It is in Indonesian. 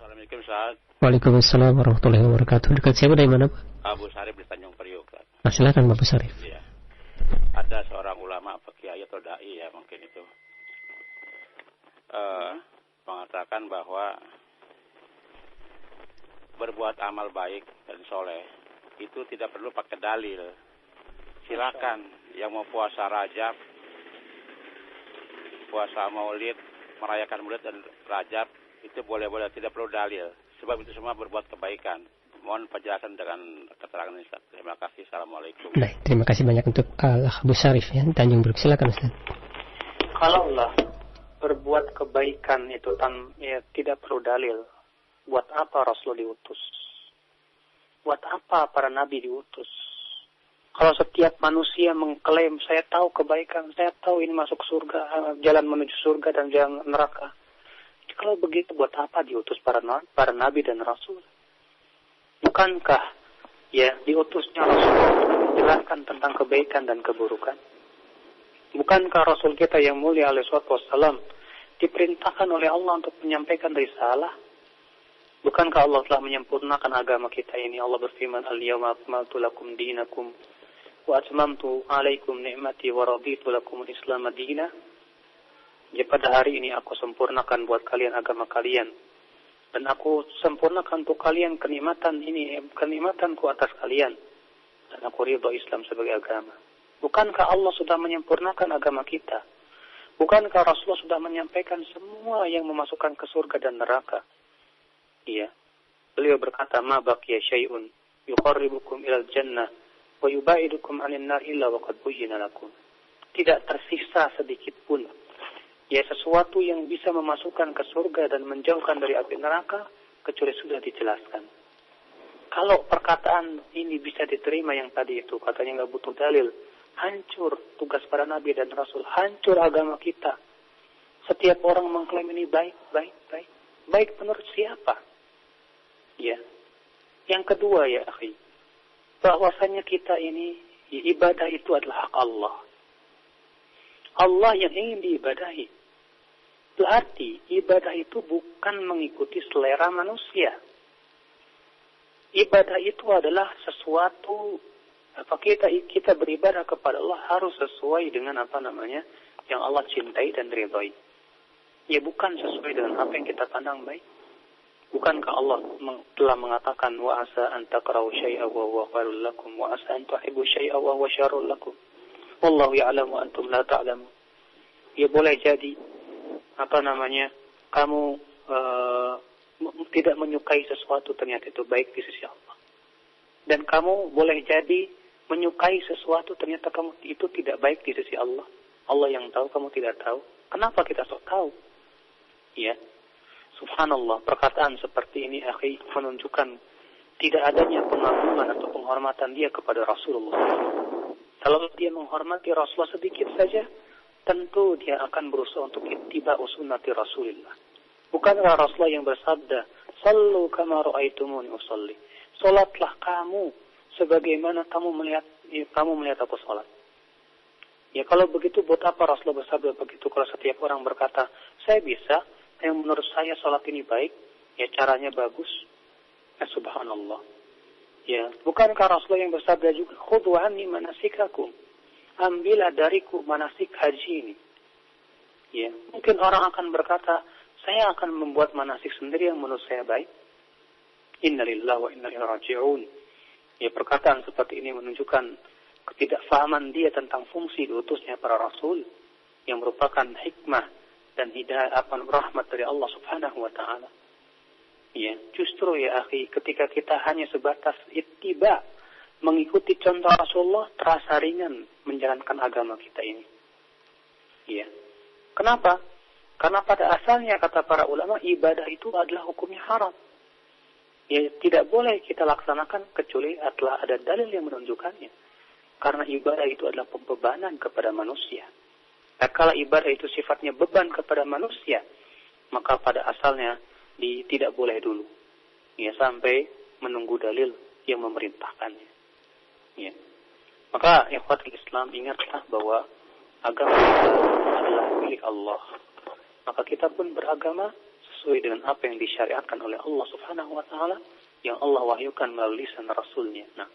Assalamualaikum Ustaz. Waalaikumsalam warahmatullahi wabarakatuh. Dekat siapa dari mana, Pak? Abu Sarif di Tanjung Priok. Silakan Bapak Sarif. Iya. Ada seorang ulama, kiai atau dai ya mungkin itu, mengatakan bahwa berbuat amal baik dan soleh itu tidak perlu pakai dalil. Silakan yang mau puasa Rajab, puasa Maulid, merayakan Maulid dan Rajab itu boleh-boleh, tidak perlu dalil. Sebab itu semua berbuat kebaikan. Mohon penjelasan dengan keterangan Ustaz. Terima kasih. Assalamualaikum. Baik, terima kasih banyak untuk Abu Sarif ya, Tanjung Priok. Silakan Ustaz. Kalaulah berbuat kebaikan itu tidak perlu dalil, buat apa Rasul diutus? Buat apa para nabi diutus? Kalau setiap manusia mengklaim, saya tahu kebaikan, saya tahu ini masuk surga, jalan menuju surga dan jalan neraka. Kalau begitu, buat apa diutus para nabi dan rasul? Bukankah diutusnya Rasul untuk menjelaskan tentang kebaikan dan keburukan? Bukankah Rasul kita yang mulia alaihi wassalam diperintahkan oleh Allah untuk menyampaikan risalah? Bukankah Allah telah menyempurnakan agama kita ini? Allah berfirman, "Al-yawma akmaltu lakum dinakum wa atmamtu 'alaikum ni'mati wa raditu lakum al-Islam madina." Jadi pada hari ini aku sempurnakan buat kalian agama kalian, dan aku sempurnakan untuk kalian kenikmatanku atas kalian, dan aku ridho Islam sebagai agama. Bukankah Allah sudah menyempurnakan agama kita? Bukankah Rasulullah sudah menyampaikan semua yang memasukkan ke surga dan neraka? Iya. Beliau berkata, "Ma baqiya syai'un yuqarribukum ilal jannah wa yubaidukum 'anil nar illa wa qad buyyina lakum." Tidak tersisa sedikit pun sesuatu yang bisa memasukkan ke surga dan menjauhkan dari api neraka kecuali sudah dijelaskan. Kalau perkataan ini bisa diterima yang tadi itu, katanya nggak butuh dalil, hancur tugas para nabi dan rasul, hancur agama kita. Setiap orang mengklaim ini baik. Baik menurut siapa? Ya. Yang kedua ya akhi, bahwasanya kita ini ibadah itu adalah hak Allah. Allah yang ingin diibadahi. Berarti ibadah itu bukan mengikuti selera manusia. Ibadah itu adalah sesuatu, kita beribadah kepada Allah harus sesuai dengan yang Allah cintai dan ridhoi. Ya bukan sesuai dengan apa yang kita pandang baik. Bukankah Allah telah mengatakan, wa asa an takrahu syai'an wa huwa khairul lakum wa asa an tuhibbu syai'an wa huwa syarrul lakum. Wallahu ya'lamu antum la ta'lamun. Ya boleh jadi kamu tidak menyukai sesuatu ternyata itu baik di sisi Allah. Dan kamu boleh jadi menyukai sesuatu ternyata kamu itu tidak baik di sisi Allah. Allah yang tahu, kamu tidak tahu. Kenapa kita sok tahu? Ya. Subhanallah, perkataan seperti ini akhi menunjukkan tidak adanya pengagungan atau penghormatan dia kepada Rasulullah. Kalau dia menghormati Rasulullah sedikit saja, tentu dia akan berusaha untuk ittiba'u sunnati Rasulillah. Bukankah Rasulullah yang bersabda, "Sallu kama ra'aitumuni usalli." Salatlah kamu sebagaimana kamu melihat aku salat. Ya kalau begitu buat apa Rasulullah bersabda begitu? Kalau setiap orang berkata, "Saya bisa, yang menurut saya salat ini baik, ya caranya bagus." Ya subhanallah. Ya, bukankah Rasulullah yang bersabda juga, "Khudhu anni manasikakum." Ambillah dariku manasik haji ini. Ya, mungkin orang akan berkata, saya akan membuat manasik sendiri yang menurut saya baik. Innalillahi wa inna ilaihi raji'un. Ya, perkataan seperti ini menunjukkan ketidakfahaman dia tentang fungsi diutusnya para rasul yang merupakan hikmah dan hidayah rahmat dari Allah Subhanahu wa taala. Ya, justru ya akhi, ketika kita hanya sebatas ittiba, mengikuti contoh Rasulullah, terasa ringan menjalankan agama kita ini. Iya. Kenapa? Karena pada asalnya kata para ulama, ibadah itu adalah hukumnya haram. Ya, tidak boleh kita laksanakan kecuali setelah ada dalil yang menunjukkannya. Karena ibadah itu adalah pembebanan kepada manusia. Dan kalau ibadah itu sifatnya beban kepada manusia, maka pada asalnya tidak boleh dulu. Ya, sampai menunggu dalil yang memerintahkannya. Ya. Maka ikhwatul Islam, ingatlah bahwa agama kita adalah milik Allah. Maka kita pun beragama sesuai dengan apa yang disyariatkan oleh Allah Subhanahu wa taala, yang Allah wahyukan melalui lisan Rasulnya. Nah,